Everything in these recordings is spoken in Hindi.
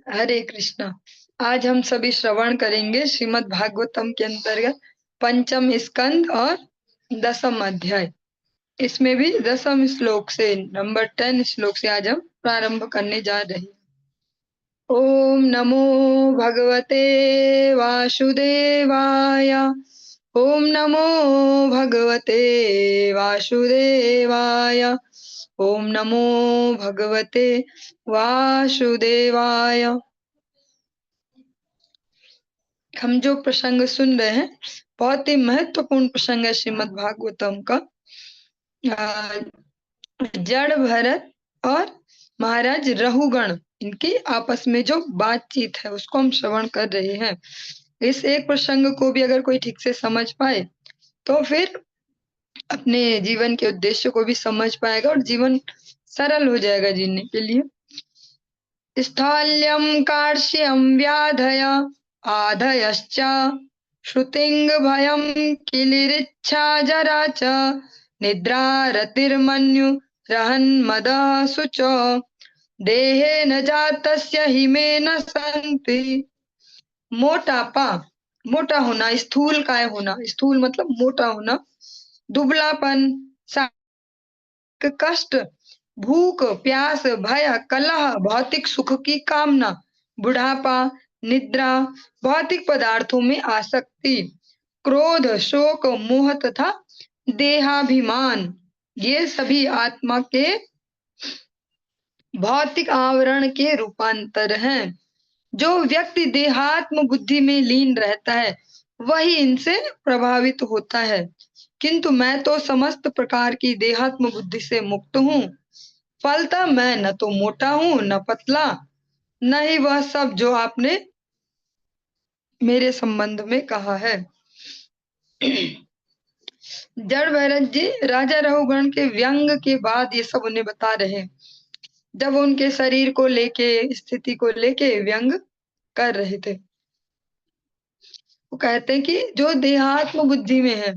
हरे कृष्णा। आज हम सभी श्रवण करेंगे श्रीमद् भागवतम के अंतर्गत पंचम स्कंद और दसम अध्याय। इसमें भी दसम श्लोक से नंबर 10 श्लोक से आज हम प्रारंभ करने जा रहे हैं। ओम नमो भगवते वासुदेवाय। ओम नमो भगवते वासुदेवाय। ओम नमो भगवते वासुदेवाय। हम जो प्रसंग सुन रहे हैं बहुत ही महत्वपूर्ण प्रसंग है श्रीमद् भागवतम का। अ, जड़ भरत और महाराज रहुगण इनकी आपस में जो बातचीत है उसको हम श्रवण कर रहे हैं। इस एक प्रसंग को भी अगर कोई ठीक से समझ पाए तो फिर अपने जीवन के उद्देश्य को भी समझ पाएगा और जीवन सरल हो जाएगा जीने के लिए। स्थाल्यं कार्श्यं व्याधय आधयश्च श्रुतिंग भयं किलिरिच्छा जरा च निद्रा रतिर्मन्यु रहन्मदः शुच देहे न जातस्य हिमेन संति। मोटापा, मोटा होना, स्थूल काय होना, स्थूल मतलब मोटा होना, दुबलापन, कष्ट, भूख प्यास, भय, कलह, भौतिक सुख की कामना, बुढ़ापा, निद्रा, भौतिक पदार्थों में आसक्ति, क्रोध, शोक, मोह तथा देहाभिमान, ये सभी आत्मा के भौतिक आवरण के रूपांतर हैं। जो व्यक्ति देहात्म बुद्धि में लीन रहता है वही इनसे प्रभावित होता है, किंतु मैं तो समस्त प्रकार की देहात्म बुद्धि से मुक्त हूँ। फलतः मैं न तो मोटा हूँ न पतला, न ही वह सब जो आपने मेरे संबंध में कहा है। जड़ भरत जी राजा रहुगण के व्यंग के बाद ये सब उन्हें बता रहे हैं, जब उनके शरीर को लेके, स्थिति को लेके व्यंग कर रहे थे। वो कहते हैं कि जो देहात्म बुद्धि में है,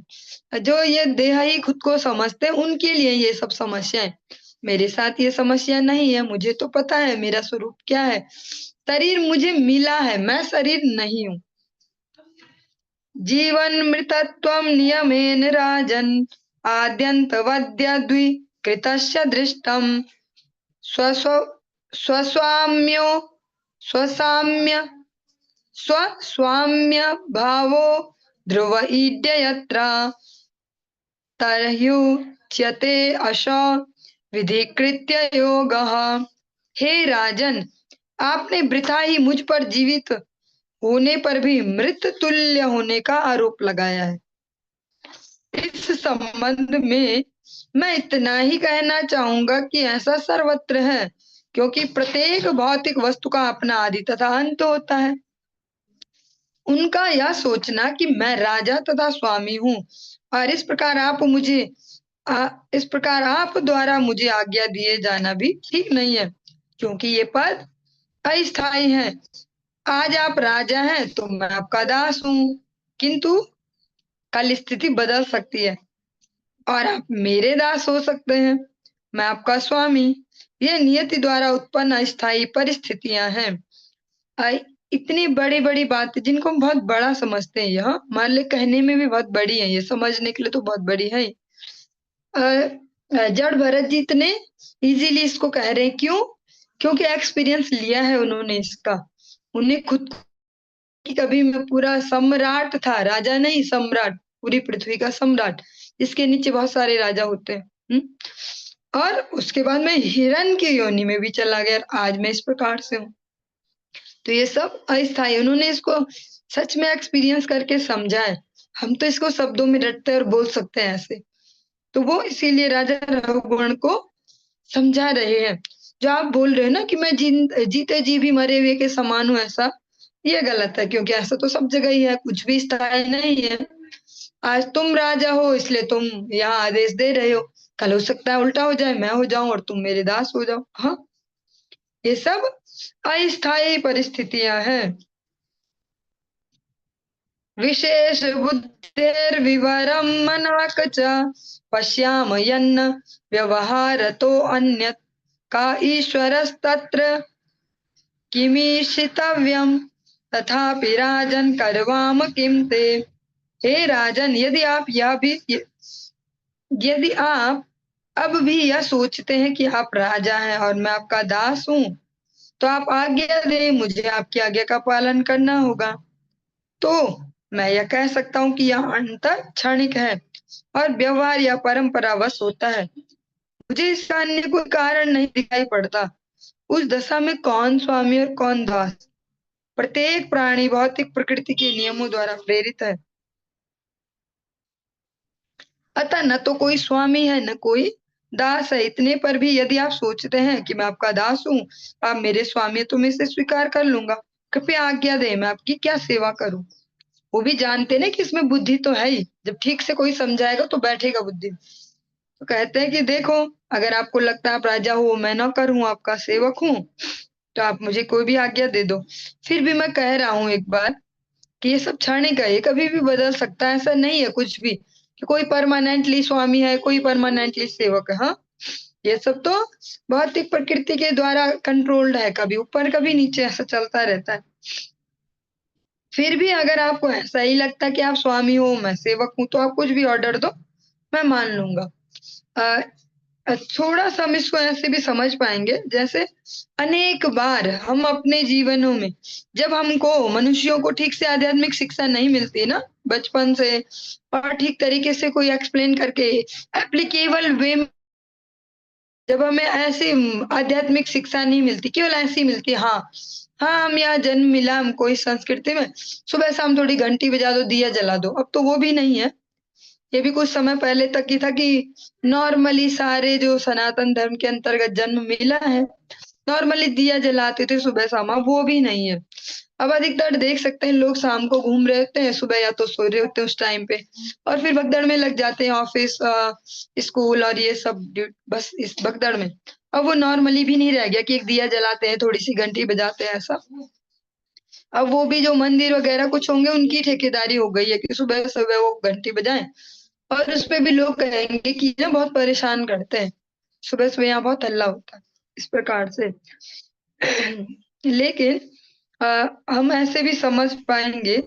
जो ये देह ही खुद को समझते हैं, उनके लिए ये सब समस्याएं। मेरे साथ ये समस्या नहीं है, मुझे तो पता है मेरा स्वरूप क्या है। शरीर मुझे मिला है, मैं शरीर नहीं हूँ। जीवन मृतत्वं नियमेन राजन् आद्यन्तवद्य द्विकृतस्य दृष्टम् स्वस्व स्वस्वाम्यो स्वसाम्य स्वस्वाम्य भावो ध्रुव ईड्य यत्र तर्ह्युच्यते अशो विधिकृत्य योगः। हे राजन, आपने वृथा ही मुझ पर जीवित होने पर भी मृत तुल्य होने का आरोप लगाया है। इस संबंध में मैं इतना ही कहना चाहूंगा कि ऐसा सर्वत्र है, क्योंकि प्रत्येक भौतिक वस्तु का अपना आदि तथा अंत होता है। उनका यह सोचना कि मैं राजा तथा स्वामी हूँ और इस प्रकार आप द्वारा मुझे आज्ञा दिए जाना भी ठीक नहीं है, क्योंकि ये पद अस्थायी है। आज आप राजा हैं तो मैं आपका दास हूँ, किंतु कल स्थिति बदल सकती है और आप मेरे दास हो सकते हैं, मैं आपका स्वामी। ये नियति द्वारा उत्पन्न अस्थायी परिस्थितियां हैं। इतनी बड़ी बड़ी बात जिनको हम बहुत बड़ा समझते हैं, यह हमारे लिए कहने में भी बहुत बड़ी है, ये समझने के लिए तो बहुत बड़ी है। जड़ भरत जी इतने इजीली इसको कह रहे हैं, क्यों? क्योंकि एक्सपीरियंस लिया है उन्होंने इसका। उन्हें खुद की, कभी मैं पूरा सम्राट था, राजा नहीं सम्राट, पूरी पृथ्वी का सम्राट, इसके नीचे बहुत सारे राजा होते हैं। और उसके बाद मैं हिरण की योनि में भी चला गया, आज मैं इस प्रकार से हूँ। तो ये सब अस्थायी, उन्होंने इसको सच में एक्सपीरियंस करके समझा है। हम तो इसको शब्दों में रटते और बोल सकते हैं ऐसे, तो वो इसीलिए राजा रघुगण को समझा रहे हैं। जो आप बोल रहे हो ना कि मैं जीते जी भी मरे हुए के समान हूँ, ऐसा ये गलत है, क्योंकि ऐसा तो सब जगह ही है, कुछ भी स्थायी नहीं है। आज तुम राजा हो इसलिए तुम यहाँ आदेश दे रहे हो, कल हो सकता है उल्टा हो जाए, मैं हो जाऊं और तुम मेरे दास हो जाओ। हाँ, ये सब अस्थायी परिस्थितियां हैं। विशेष बुद्धिर्विवरम मनाक च पश्याम यन्न व्यवहारतो अन्यत् का ईश्वरस्तत्र किमीशितव्यम तथापि राजन करवाम किम ते। हे राजन, यदि आप अब भी यह सोचते हैं कि आप राजा हैं और मैं आपका दास हूँ, तो आप आज्ञा दें, मुझे आपकी आज्ञा का पालन करना होगा। तो मैं यह कह सकता हूँ कि यह अंतर क्षणिक है और व्यवहार या परंपरावश होता है। मुझे इसका अन्य कोई कारण नहीं दिखाई पड़ता। उस दशा में कौन स्वामी और कौन दास? प्रत्येक प्राणी भौतिक प्रकृति के नियमों द्वारा प्रेरित है। अतः न तो कोई स्वामी है न कोई दास है। इतने पर भी यदि आप सोचते हैं कि मैं आपका दास हूँ, आप मेरे स्वामी, तो मैं इसे स्वीकार कर लूंगा। कृपया आज्ञा दें, मैं आपकी क्या सेवा करूं? वो भी जानते ना कि इसमें बुद्धि तो है ही। जब ठीक से कोई समझाएगा तो बैठेगा बुद्धि। तो कहते हैं कि देखो, अगर आपको लगता है आप राजा हो, मैं नौकर हूँ, आपका सेवक हूँ, तो आप मुझे कोई भी आज्ञा दे दो। फिर भी मैं कह रहा हूँ एक बार कि ये सब क्षणिक है, ये कभी भी बदल सकता है। ऐसा नहीं है कुछ भी कि कोई परमानेंटली स्वामी है, कोई परमानेंटली सेवक है। हाँ, ये सब तो भौतिक प्रकृति के द्वारा कंट्रोल्ड है, कभी ऊपर कभी नीचे, ऐसा चलता रहता है। फिर भी अगर आपको ऐसा ही लगता है कि आप स्वामी हो, मैं सेवक हूँ, तो आप कुछ भी ऑर्डर दो, मैं मान लूंगा। थोड़ा सा हम इसको ऐसे भी समझ पाएंगे, जैसे अनेक बार हम अपने जीवनों में, जब हमको मनुष्यों को ठीक से आध्यात्मिक शिक्षा नहीं मिलती ना बचपन से, और ठीक तरीके से कोई एक्सप्लेन करके एप्लीकेबल वे में, जब हमें ऐसी आध्यात्मिक शिक्षा नहीं मिलती, केवल ऐसी मिलती है, हाँ हाँ, हम यहाँ जन्म मिला हमको इस संस्कृति में, सुबह शाम थोड़ी घंटी बजा दो, दिया जला दो। अब तो वो भी नहीं है। ये भी कुछ समय पहले तक ही था कि नॉर्मली सारे जो सनातन धर्म के अंतर्गत जन्म मिला है, नॉर्मली दिया जलाते थे सुबह शाम। अब वो भी नहीं है। अब अधिकतर देख सकते हैं लोग शाम को घूम रहे होते हैं, सुबह या तो सो रहे होते हैं उस टाइम पे, और फिर भगदड़ में लग जाते हैं, ऑफिस स्कूल और ये सब बस इस भगदड़ में। अब वो नॉर्मली भी नहीं रह गया कि एक दिया जलाते हैं, थोड़ी सी घंटी बजाते हैं, ऐसा। अब वो भी जो मंदिर वगैरह कुछ होंगे, उनकी ठेकेदारी हो गई है कि सुबह सुबह वो घंटी बजाएं, और उसपे भी लोग कहेंगे कि ना बहुत परेशान करते हैं, सुबह सुबह यहाँ बहुत हल्ला होता है, इस प्रकार से। लेकिन हम ऐसे भी समझ पाएंगे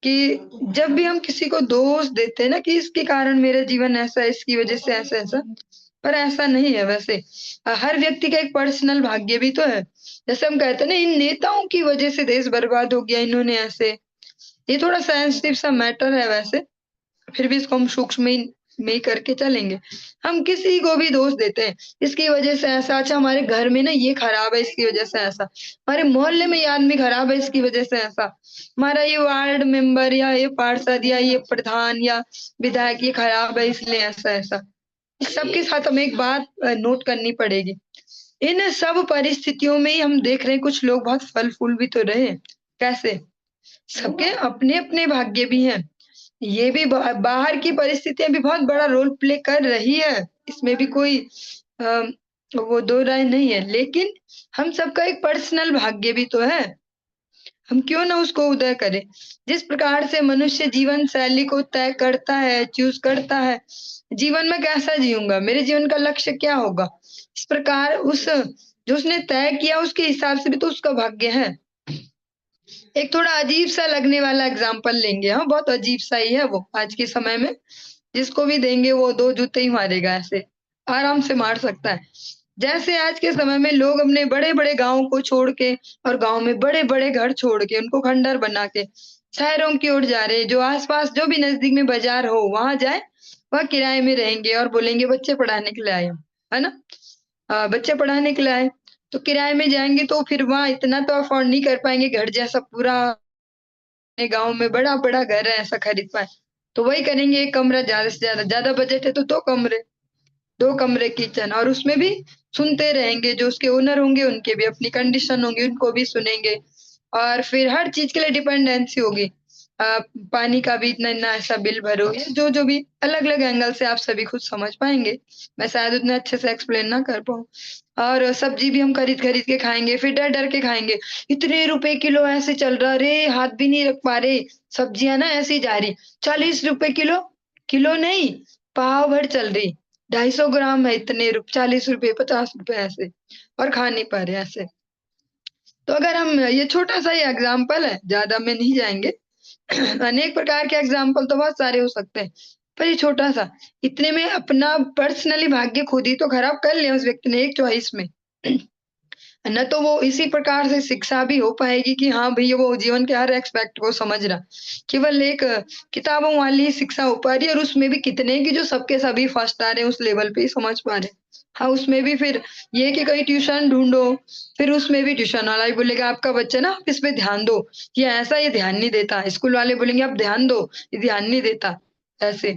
कि जब भी हम किसी को दोष देते हैं ना कि इसके कारण मेरा जीवन ऐसा है, इसकी वजह से ऐसा ऐसा, पर ऐसा नहीं है वैसे। हर व्यक्ति का एक पर्सनल भाग्य भी तो है। जैसे हम कहते हैं ना, इन नेताओं की वजह से देश बर्बाद हो गया, इन्होंने ऐसे, ये थोड़ा सेंसिटिव सा मैटर है वैसे, फिर भी इसको हम सूक्ष्म में ही करके चलेंगे। हम किसी को भी दोष देते हैं, इसकी वजह से ऐसा, अच्छा हमारे घर में ना ये खराब है, इसकी वजह से ऐसा, हमारे मोहल्ले में ये आदमी खराब है, इसकी वजह से ऐसा, हमारा ये वार्ड मेंबर या ये पार्षद या ये प्रधान या विधायक ये खराब है, इसलिए ऐसा ऐसा। सबके साथ हमें एक बात नोट करनी पड़ेगी। इन सब परिस्थितियों में ही हम देख रहे हैं कुछ लोग बहुत फल फूल भी तो रहे। कैसे? सबके अपने अपने भाग्य भी हैं। ये भी बाहर की परिस्थितियां भी बहुत बड़ा रोल प्ले कर रही है, इसमें भी कोई अ, वो दो राय नहीं है। लेकिन हम सबका एक पर्सनल भाग्य भी तो है, हम क्यों ना उसको उदय करें। जिस प्रकार से मनुष्य जीवन शैली को तय करता है, चूज करता है, जीवन में कैसा जीऊंगा, मेरे जीवन का लक्ष्य क्या होगा, इस प्रकार उस जो उसने तय किया उसके हिसाब से भी तो उसका भाग्य है। एक थोड़ा अजीब सा लगने वाला एग्जाम्पल लेंगे, हाँ बहुत अजीब सा ही है वो, आज के समय में जिसको भी देंगे वो दो जूते ही मारेगा, ऐसे आराम से मार सकता है। जैसे आज के समय में लोग अपने बड़े बड़े गांव को छोड़ के और गांव में बड़े बड़े घर छोड़ के उनको खंडर बना के शहरों की ओर जा रहे हैं, जो आसपास जो भी नजदीक में बाजार हो वहां जाए, वह किराए में रहेंगे और बोलेंगे बच्चे पढ़ाने के लिए आए हम, है ना। बच्चे पढ़ाने के लिए आए, तो किराए में जाएंगे तो फिर वहां इतना तो अफोर्ड नहीं कर पाएंगे, घर जैसा पूरा गांव में बड़ा बड़ा घर है ऐसा खरीद पाए। तो वही करेंगे, एक कमरा, ज्यादा से ज्यादा, ज्यादा बजट है तो दो कमरे, दो कमरे किचन, और उसमें भी सुनते रहेंगे, जो उसके ओनर होंगे उनके भी अपनी कंडीशन होंगी, उनको भी सुनेंगे, और फिर हर चीज के लिए डिपेंडेंसी होगी। पानी का भी इतना इतना ऐसा बिल भरो, जो जो भी अलग अलग एंगल से आप सभी खुद समझ पाएंगे, मैं शायद उतने अच्छे से एक्सप्लेन ना कर पाऊँ। और सब्जी भी हम खरीद खरीद के खाएंगे, फिर डर डर के खाएंगे, इतने रुपए किलो ऐसे चल रहा, रे हाथ भी नहीं रख पा रहे, सब्जियां ना ऐसी जा रही, 40 रुपए किलो, किलो नहीं पाव भर चल रही, 250 ग्राम है, इतने 40 रुपए 50 रुपए ऐसे, और खा नहीं पा रहे ऐसे। तो अगर हम, ये छोटा सा ही एग्जाम्पल है, ज्यादा में नहीं जाएंगे। अनेक प्रकार के एग्जाम्पल तो बहुत सारे हो सकते हैं, पर ये छोटा सा, इतने में अपना पर्सनली भाग्य खुद ही तो खराब कर लिया उस व्यक्ति ने एक चॉइस में। न तो वो इसी प्रकार से शिक्षा भी हो पाएगी कि हाँ भैया वो जीवन के हर एक्सपेक्ट को समझ रहा, केवल एक किताबों वाली शिक्षा हो पा रही है, और उसमें भी कितने की जो सबके सभी फर्स्ट आ रहे हैं उस लेवल पे ही समझ पा रहे हैं। हाँ, उसमें भी फिर ये कि कहीं ट्यूशन ढूंढो, फिर उसमें भी ट्यूशन वाला ही बोलेगा आपका बच्चा ना आप इस पे ध्यान दो, ये ऐसा, ये ध्यान नहीं देता, स्कूल वाले बोलेंगे आप ध्यान दो, ये ध्यान नहीं देता, ऐसे।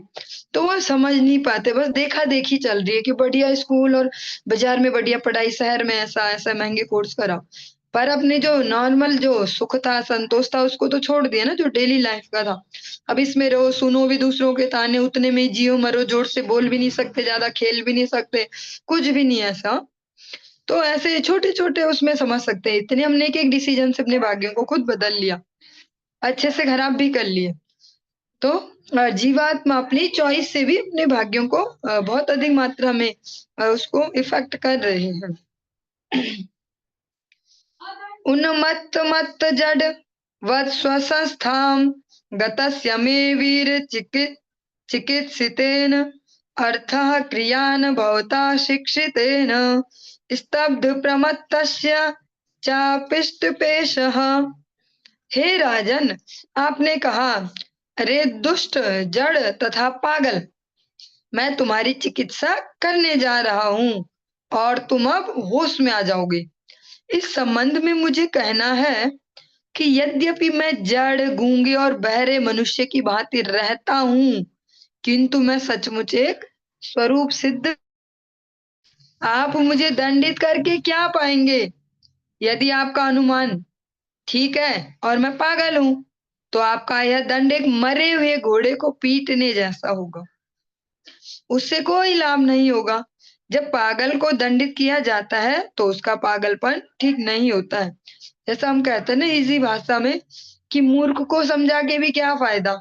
तो वो समझ नहीं पाते, बस देखा देखी चल रही है कि बढ़िया स्कूल और बाजार में बढ़िया पढ़ाई, शहर में ऐसा ऐसा महंगे कोर्स कराओ, पर अपने जो नॉर्मल जो सुख था, संतोष था, उसको तो छोड़ दिया ना, जो डेली लाइफ का था। अब इसमें रहो, सुनो भी दूसरों के ताने, उतने में ही जियो मरो, जोर से बोल भी नहीं सकते, ज्यादा खेल भी नहीं सकते, कुछ भी नहीं ऐसा। तो ऐसे छोटे छोटे उसमें समझ सकते हैं, इतने हमने एक एक डिसीजन से अपने भाग्यों को खुद बदल लिया, अच्छे से खराब भी कर लिए। तो जीवात्मा अपनी चॉइस से भी अपने भाग्यों को बहुत अधिक मात्रा में उसको इफेक्ट कर रहे हैं। उन्मत्त मत्त जड वत् स्वसंस्थाम गतस्य मे वीर चिकित्सितेन अर्थः क्रियान् भवता शिक्षितेन स्तब्ध प्रमत्तस्य चापिष्टपेशः। हे राजन, आपने कहा, अरे दुष्ट, जड़ तथा पागल, मैं तुम्हारी चिकित्सा करने जा रहा हूँ और तुम अब होश में आ जाओगे। इस संबंध में मुझे कहना है कि यद्यपि मैं जड़, गूंगे और बहरे मनुष्य की भांति रहता हूँ, किंतु मैं सचमुच एक स्वरूप सिद्ध। आप मुझे दंडित करके क्या पाएंगे? यदि आपका अनुमान ठीक है और मैं पागल हूँ, तो आपका यह दंड एक मरे हुए घोड़े को पीटने जैसा होगा, उससे कोई लाभ नहीं होगा। जब पागल को दंडित किया जाता है तो उसका पागलपन ठीक नहीं होता है। जैसा हम कहते हैं ना इजी भाषा में कि मूर्ख को समझा के भी क्या फायदा,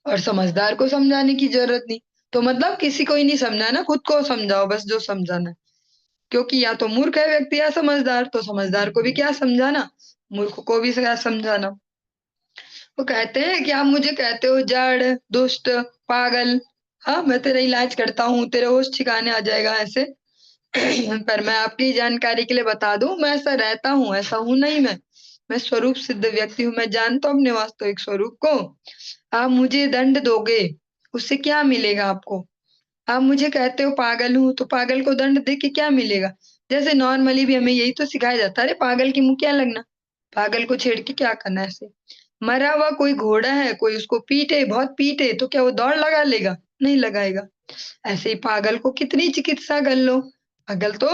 और समझदार को समझाने की जरूरत नहीं। तो मतलब किसी को ही नहीं समझाना, खुद को समझाओ बस जो समझाना है। क्योंकि या तो मूर्ख है व्यक्ति या समझदार, तो समझदार को भी क्या समझाना, मूर्ख को भी क्या समझाना। वो कहते हैं कि आप मुझे कहते हो जड़, दुष्ट, पागल, हाँ मैं तेरा इलाज करता हूँ, तेरे होश ठिकाने आ जाएगा ऐसे। पर मैं आपकी जानकारी के लिए बता दूं, मैं ऐसा रहता हूँ, ऐसा हूँ नहीं मैं स्वरूप सिद्ध व्यक्ति हूँ, मैं जानता हूँ अपने वास्तविक स्वरूप को। आप मुझे दंड दोगे, उससे क्या मिलेगा आपको? आप मुझे कहते हो पागल हूँ, तो पागल को दंड दे के क्या मिलेगा? जैसे नॉर्मली भी हमें यही तो सिखाया जाता है, अरे पागल के मुंह क्या लगना, पागल को छेड़ के क्या करना है ऐसे। मरा हुआ कोई घोड़ा है, कोई उसको पीटे, बहुत पीटे, तो क्या वो दौड़ लगा लेगा? नहीं लगाएगा। ऐसे ही पागल को कितनी चिकित्सा कर लो, पागल तो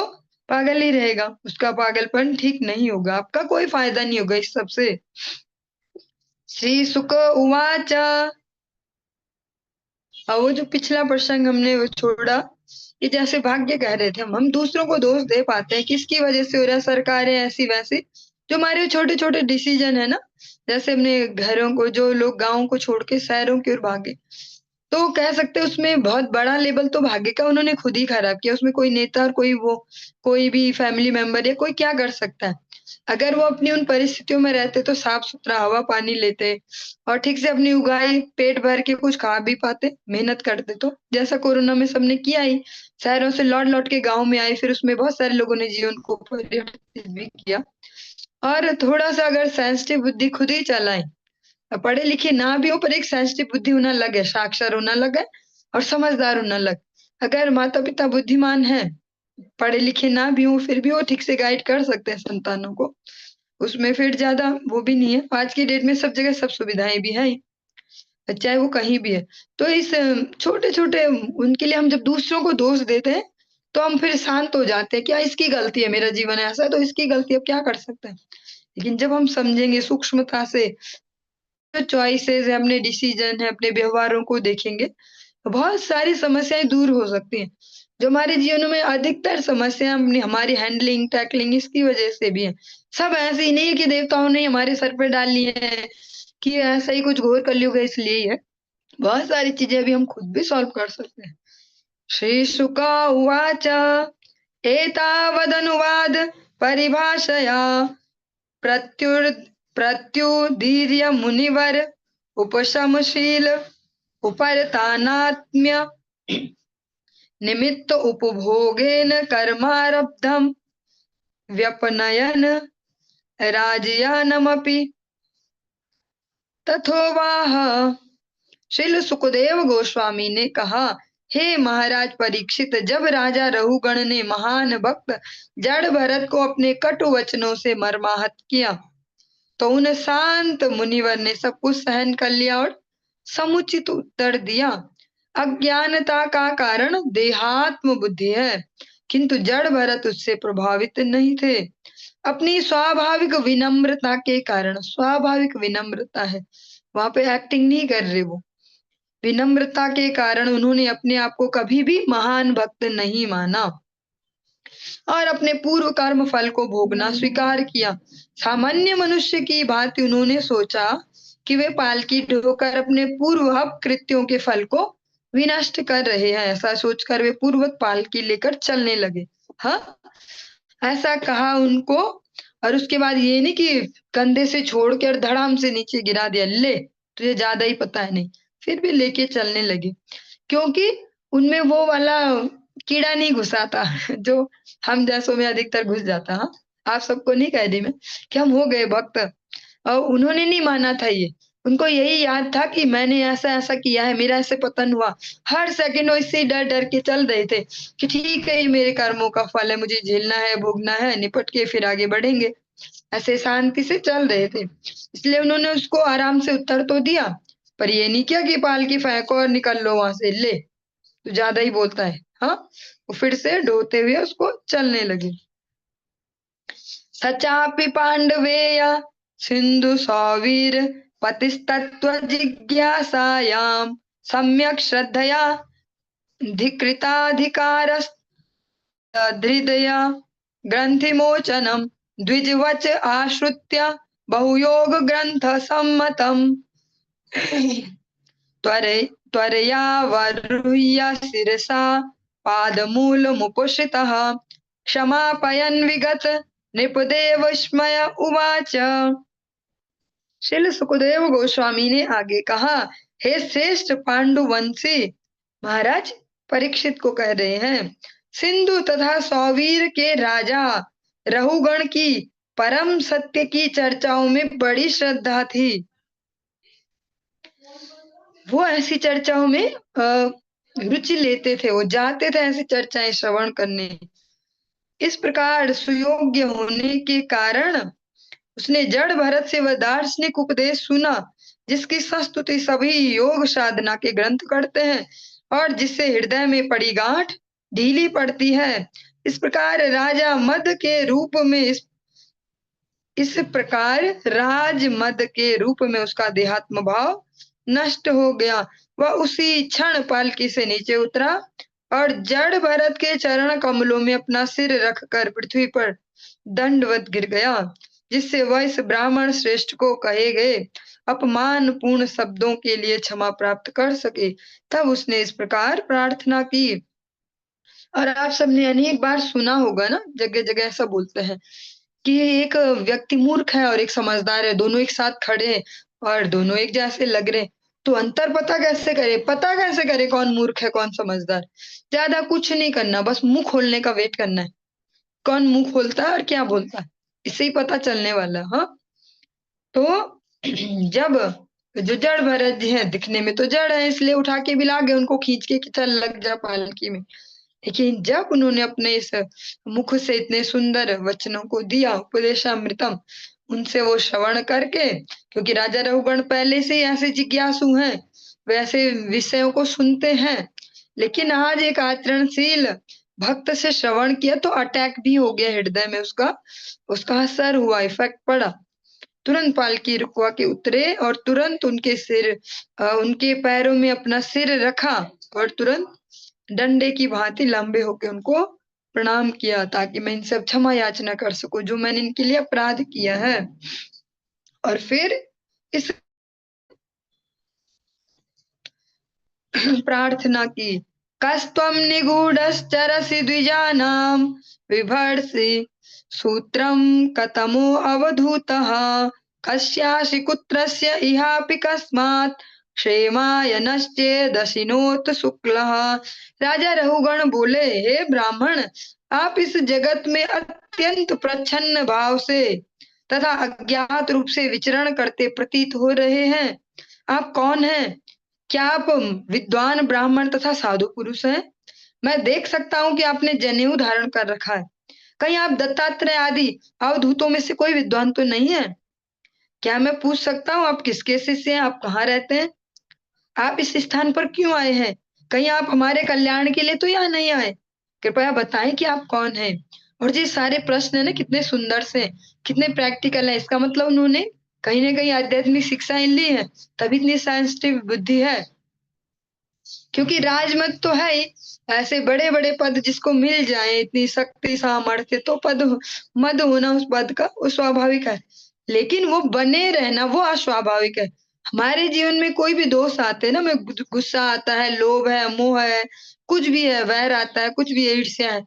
पागल ही रहेगा, उसका पागलपन ठीक नहीं होगा, आपका कोई फायदा नहीं होगा इस सब से। श्री शुक उवाच, और वो जो पिछला प्रसंग हमने वो छोड़ा, ये जैसे भाग्य कह रहे थे, हम दूसरों को दोष दे पाते हैं, किसकी वजह से हो रहा है, सरकारें ऐसी वैसी, जो हमारे छोटे छोटे डिसीजन है ना, जैसे हमने घरों को, जो लोग गाँव को छोड़ के शहरों की ओर भागे, तो कह सकते हैं उसमें बहुत बड़ा लेवल तो भाग्य का उन्होंने खुद ही खराब किया, उसमें कोई नेता और कोई भी फैमिली मेंबर या कोई क्या कर सकता है। अगर वो अपनी उन परिस्थितियों में रहते तो साफ सुथरा हवा पानी लेते और ठीक से अपनी उगाई पेट भर के कुछ खा भी पाते, मेहनत करते, तो जैसा कोरोना में सबने किया ही, शहरों से लौट लौट के गाँव में आए, फिर उसमें बहुत सारे लोगों ने जीवन को परिवर्तित भी किया। और थोड़ा सा अगर सेंसिटिव बुद्धि खुद ही चलाएं, पढ़े लिखे ना भी हो पर एक सेंसिटिव बुद्धि होना लगे, साक्षर होना लगे और समझदार होना लगे। अगर माता पिता बुद्धिमान है, पढ़े लिखे ना भी हो, फिर भी वो ठीक से गाइड कर सकते हैं संतानों को, उसमें फिर ज्यादा वो भी नहीं है। आज की डेट में सब जगह सब सुविधाएं भी हैं, चाहे वो कहीं भी है। तो इस छोटे छोटे उनके लिए हम जब दूसरों को दोष देते हैं, तो हम फिर शांत हो जाते हैं, क्या इसकी गलती है, मेरा जीवन ऐसा है तो इसकी गलती, अब क्या कर सकते हैं। लेकिन जब हम समझेंगे सूक्ष्मता से, जो चॉइसेस है, अपने डिसीजन है, अपने व्यवहारों को देखेंगे, तो बहुत सारी समस्याएं दूर हो सकती हैं। जो हमारे जीवन में अधिकतर समस्या अपनी हमारी हैंडलिंग टैकलिंग इसकी वजह से भी है। सब ऐसे ही नहीं है कि देवताओं ने हमारे सर पे डाल लिए हैं कि ऐसा ही कुछ घोर कलयुग है इसलिए ही है। बहुत सारी चीजें अभी हम खुद भी सॉल्व कर सकते हैं। श्रीशुक उवाच एतावदनुवाद परिभाषया प्रत्युर प्रत्युदीर्य मुनिवर उपशमशील उपरतानात्म्य निमित्त उपभोगेन कर्मारब्धम व्यपनयन राजयानमपि तथोवाह। श्रील सुखदेव गोस्वामी ने कहा, हे महाराज परीक्षित, जब राजा रहुगण ने महान भक्त जड़ भरत को अपने कटु वचनों से मर्माहत किया तो उन शांत मुनिवर ने सब कुछ सहन कर लिया और समुचित उत्तर दिया। अज्ञानता का कारण देहात्म बुद्धि है, किंतु जड़ भरत उससे प्रभावित नहीं थे। अपनी स्वाभाविक विनम्रता के कारण, स्वाभाविक विनम्रता है, वहां पे एक्टिंग नहीं कर रहे, वो विनम्रता के कारण उन्होंने अपने आप को कभी भी महान भक्त नहीं माना और अपने पूर्व कर्म फल को भोगना स्वीकार किया। सामान्य मनुष्य की भांति उन्होंने सोचा कि वे पालकी ढोकर अपने पूर्व कृत्यों के फल को विनष्ट कर रहे हैं। ऐसा सोचकर वे पूर्वक पालकी लेकर चलने लगे। हाँ, ऐसा कहा उनको, और उसके बाद ये नहीं कि कंधे से छोड़ के और धड़ाम से नीचे गिरा दिया, ले तुझे ज्यादा ही पता है नहीं, फिर भी लेके चलने लगे, क्योंकि उनमें वो वाला कीड़ा नहीं घुसा था जो हम जैसों में अधिकतर घुस जाता। हाँ, आप सबको नहीं कह दी मैं कि हम हो गए भक्त, और उन्होंने नहीं माना था ये। उनको यही याद था कि मैंने ऐसा ऐसा किया है, मेरा ऐसे पतन हुआ। हर सेकंड वो इससे डर डर के चल रहे थे कि ठीक है, ये मेरे कर्मों का फल है, मुझे झेलना है, भोगना है, निपट के फिर आगे बढ़ेंगे। ऐसे शांति से चल रहे थे, इसलिए उन्होंने उसको आराम से उत्तर तो दिया, पर ये नहीं किया कि पालकी फेंको और निकल लो वहां से, ले तो ज्यादा ही बोलता है। हाँ, वो फिर से ढोते हुए उसको चलने लगे। सचापि पांडवेय सिंधु सौवीर पतिस्तत्व जिज्ञासायाम सम्यक श्रद्धया धिकृताधिकारहृदया ग्रंथिमोचनम द्विजवच आश्रित्य बहुयोग ग्रंथ सम्मतम त्वरया वरुह्य शिरसा पादमूलमुपश्रितः क्षमापयन् विगत नृपदेव स्मय उवाच। श्रील सुखदेव गोस्वामी ने आगे कहा, हे श्रेष्ठ पांडुवंशी महाराज, परीक्षित को कह रहे हैं, सिंधु तथा सौवीर के राजा रहुगण की परम सत्य की चर्चाओं में बड़ी श्रद्धा थी। वो ऐसी चर्चाओं में रुचि लेते थे, वो जाते थे ऐसी चर्चाएं श्रवण करने। इस प्रकार सुयोग्य होने के कारण उसने जड़ भरत से वह दार्शनिक उपदेश सुना जिसकी संस्तुति सभी योग साधना के ग्रंथ करते हैं और जिससे हृदय में पड़ी गांठ ढीली पड़ती है। इस प्रकार राजा मद के रूप में इस प्रकार राज मद के रूप में उसका देहात्म भाव नष्ट हो गया। वह उसी क्षण पालकी से नीचे उतरा और जड़ भरत के चरण कमलों में अपना सिर रखकर पृथ्वी पर दंडवत गिर गया, जिससे वह इस ब्राह्मण श्रेष्ठ को कहे गए अपमान पूर्ण शब्दों के लिए क्षमा प्राप्त कर सके। तब उसने इस प्रकार प्रार्थना की। और आप सबने अनेक बार सुना होगा ना, जगह जगह ऐसा बोलते हैं कि एक व्यक्ति मूर्ख है और एक समझदार है, दोनों एक साथ खड़े हैं और दोनों एक जैसे लग रहे, तो अंतर पता कैसे करे? पता कैसे करे कौन मूर्ख है कौन समझदार? ज्यादा कुछ नहीं करना, बस मुंह खोलने का वेट करना है, कौन मुंह खोलता है और क्या बोलता है, इससे ही पता चलने वाला। हाँ, तो जब जो जड़ भरत जी हैं, दिखने में तो जड़ है, इसलिए उठा के भी लागे उनको खींच के कि चल लग जा पालकी में। लेकिन जब उन्होंने अपने इस मुख से इतने सुंदर वचनों को दिया, उपदेशामृतम, उनसे वो श्रवण करके, क्योंकि राजा रघुगण पहले से ही ऐसे जिज्ञासु हैं, वैसे विषयों को सुनते हैं, लेकिन आज एक आचरणशील भक्त से श्रवण किया तो अटैक भी हो गया हृदय में, उसका असर हुआ, इफेक्ट पड़ा। तुरंत पालकी रुकवा के उतरे और तुरंत उनके पैरों में अपना सिर रखा और तुरंत डंडे की भांति लंबे होकर उनको प्रणाम किया, ताकि मैं इनसे क्षमा याचना कर सकूं जो मैंने इनके लिए अपराध किया है। और फिर इस प्रार्थना की, कस्त्वं निगूढश्चरसि द्विजानां विभर्षि सूत्रं कतमो अवधूतः कस्यासि कुत्रस्य इहापि कस्मात् क्षेमाय नश्चेदशिनोत शुक्लः। राजा रहुगण बोले, हे ब्राह्मण, आप इस जगत में अत्यंत प्रच्छन्न भाव से तथा अज्ञात रूप से विचरण करते प्रतीत हो रहे हैं। आप कौन हैं? क्या आप विद्वान ब्राह्मण तथा साधु पुरुष हैं? मैं देख सकता हूँ कि आपने जनेऊ धारण कर रखा है। कहीं आप दत्तात्रेय आदि अवधूतों में से कोई विद्वान तो नहीं है? क्या मैं पूछ सकता हूँ आप किसके शिष्य हैं? आप कहाँ रहते हैं? आप इस स्थान पर क्यों आए हैं? कहीं आप हमारे कल्याण के लिए तो यहाँ नहीं आए? कृपया बताएं कि आप कौन हैं? और जी सारे प्रश्न है ना, कितने सुंदर से, कितने प्रैक्टिकल है। इसका मतलब उन्होंने कहीं ना कहीं आध्यात्मिक शिक्षाएं ली है, तभी इतनी सेंसिटिव बुद्धि है। क्योंकि राजमत तो है ही, ऐसे बड़े बड़े पद जिसको मिल जाए, इतनी शक्ति सामर्थ्य, तो पद मद होना उस पद का वो स्वाभाविक है, लेकिन वो बने रहना वो अस्वाभाविक है। हमारे जीवन में कोई भी दोष आते हैं ना, में गुस्सा आता है, लोभ है, मोह है, कुछ भी है, वैर आता है, कुछ भी है, ईर्ष्या है,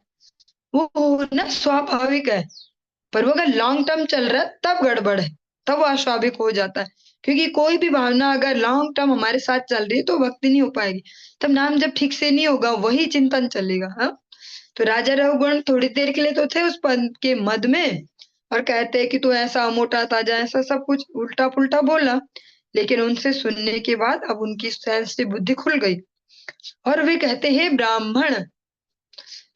वो होना स्वाभाविक है। पर वो अगर लॉन्ग टर्म चल रहा है तब गड़बड़ है, तब वो अस्वाभाविक हो जाता है। क्योंकि कोई भी भावना अगर लॉन्ग टर्म हमारे साथ चल रही है तो भक्ति नहीं हो पाएगी। तब नाम जब ठीक से नहीं होगा, वही चिंतन चलेगा। हाँ, तो राजा रघुगण थोड़ी देर के लिए तो थे उस पद के मद में, और कहते हैं कि तू ऐसा मोटा ताजा ऐसा सब कुछ उल्टा पुल्टा बोला, लेकिन उनसे सुनने के बाद अब उनकी सेंसिटिव बुद्धि खुल गई, और वे कहते हैं ब्राह्मण।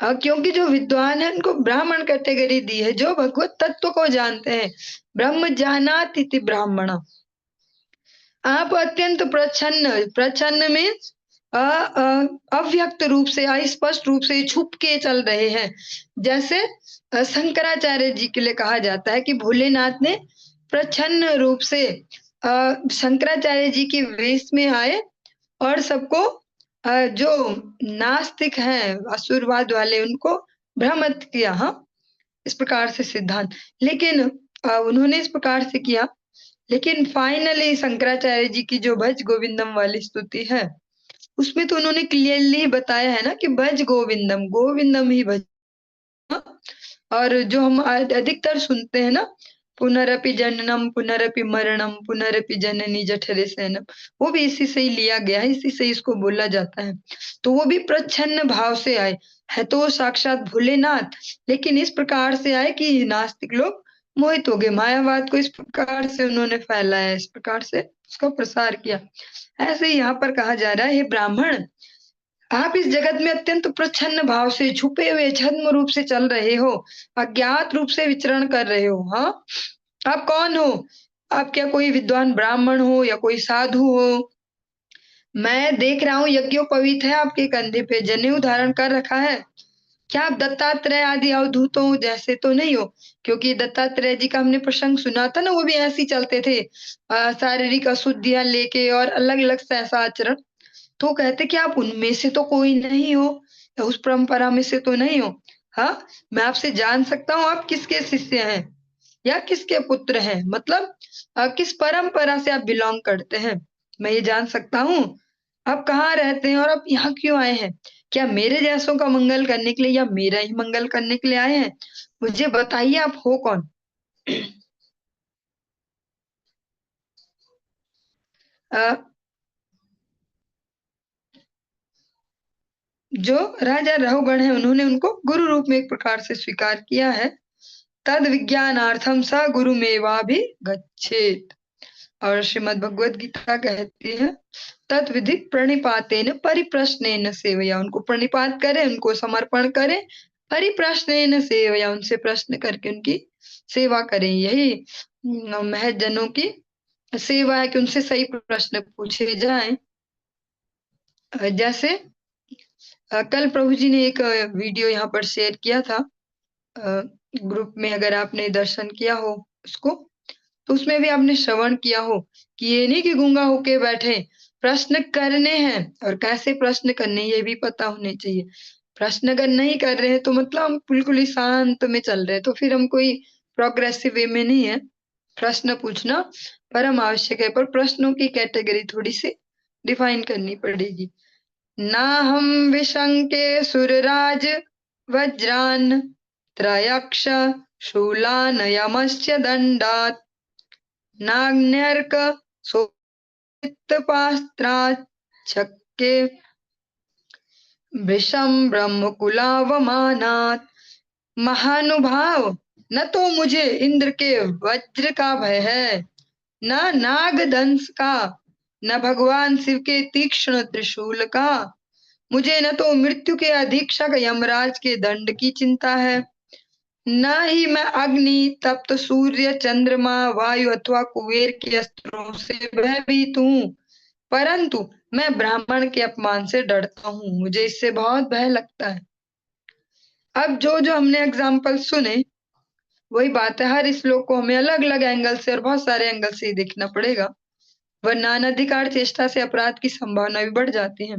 क्योंकि जो विद्वान है उनको ब्राह्मण कैटेगरी दी है, जो भगवत तत्व को जानते हैं। ब्रह्म जानाति इति ब्राह्मण। आप अत्यंत प्रच्छन्न, प्रच्छन्न में अव्यक्त रूप से, अस्पष्ट रूप से छुप के चल रहे हैं। जैसे शंकराचार्य जी के लिए कहा जाता है कि भोलेनाथ ने प्रच्छन्न रूप से शंकराचार्य जी के वेश में आए और सबको जो नास्तिक हैं, असुरवाद वाले, उनको भ्रमित किया। हाँ, इस प्रकार से सिद्धांत, लेकिन उन्होंने इस प्रकार से किया, लेकिन फाइनली शंकराचार्य जी की जो भज गोविंदम वाली स्तुति है, उसमें तो उन्होंने क्लियरली बताया है ना कि भज गोविंदम, गोविंदम ही भज। और जो हम अधिकतर सुनते हैं ना, पुनरपि जननम पुनरपि मरणम पुनरपि जननी जठरे सैनम, वो भी इसी से ही लिया गया है, इसी से इसको बोला जाता है। तो वो भी प्रच्छन्न भाव से आए, है तो साक्षात भोलेनाथ, लेकिन इस प्रकार से आए कि नास्तिक लोग मोहित हो गए। मायावाद को इस प्रकार से उन्होंने फैलाया, इस प्रकार से उसका प्रसार किया। ऐसे ही यहाँ पर कहा जा रहा है, हे ब्राह्मण, आप इस जगत में अत्यंत प्रच्छन्न भाव से, छुपे हुए छद्म रूप से चल रहे हो, अज्ञात रूप से विचरण कर रहे हो। हाँ, आप कौन हो? आप क्या कोई विद्वान ब्राह्मण हो या कोई साधु हो? मैं देख रहा हूँ यज्ञोपवीत है आपके कंधे पे, जनेऊ धारण कर रखा है। क्या आप दत्तात्रेय आदि अवधूतों जैसे तो नहीं हो? क्योंकि दत्तात्रेय जी का हमने प्रसंग सुना था ना, वो भी ऐसे ही चलते थे, शारीरिक अशुद्धियां लेके और अलग अलग से ऐसा आचरण। तो कहते कि आप उनमें से तो कोई नहीं हो, या उस परंपरा में से तो नहीं हो। हाँ, मैं आपसे जान सकता हूँ आप किसके शिष्य हैं या किसके पुत्र हैं, मतलब किस परंपरा से आप बिलोंग करते हैं, मैं ये जान सकता हूँ? आप कहाँ रहते हैं और आप यहाँ क्यों आए हैं? क्या मेरे जैसों का मंगल करने के लिए या मेरा ही मंगल करने के लिए आए हैं? मुझे बताइए आप हो कौन? अ, जो राजा रहुगण है उन्होंने उनको गुरु रूप में एक प्रकार से स्वीकार किया है। तद विज्ञानार्थम स गुरुमेवाभि गच्छेत। और श्रीमद् भगवत गीता कहती है, तत्विधि प्रणिपातेन परिप्रश्नेन सेवया, उनको प्रणिपात करें, उनको समर्पण करें, परिप्रश्नेन सेवया, उनसे प्रश्न करके उनकी सेवा करें। यही महत जनों की सेवा है कि उनसे सही प्रश्न पूछे जाएं। जैसे कल प्रभु जी ने एक वीडियो यहाँ पर शेयर किया था ग्रुप में, अगर आपने दर्शन किया हो उसको, तो उसमें भी आपने श्रवण किया हो कि ये नहीं कि गूंगा होके बैठे, प्रश्न करने हैं, और कैसे प्रश्न करने ये भी पता होने चाहिए। प्रश्न अगर नहीं कर रहे हैं तो मतलब हम बिल्कुल ही शांत में चल रहे हैं, तो फिर हम कोई प्रोग्रेसिव वे में नहीं है। प्रश्न पूछना परम आवश्यक है, पर प्रश्नों की कैटेगरी थोड़ी सी डिफाइन करनी पड़ेगी। नाहं विशङ्के सुरराज वज्रान् त्रयक्ष शूलान् यमस्य दण्डात् नाग्न्यर्क सोत्पास्त्रात् छक्के वृषं ब्रह्मकुलावमानात्। महानुभाव, न तो मुझे इंद्र के वज्र का भय है, न नागदंश का, न भगवान शिव के तीक्ष्ण त्रिशूल का। मुझे न तो मृत्यु के अधीक्षक यमराज के दंड की चिंता है, न ही मैं अग्नि, तप्त सूर्य, चंद्रमा, वायु अथवा कुबेर के अस्त्रों से भयभीत हूँ, परंतु मैं ब्राह्मण के अपमान से डरता हूँ, मुझे इससे बहुत भय लगता है। अब जो जो हमने एग्जाम्पल सुने वही बात है, हर श्लोक को हमें अलग अलग एंगल से और बहुत सारे एंगल से ही देखना पड़ेगा, वरना अनधिकार चेष्टा से अपराध की संभावना भी बढ़ जाती है।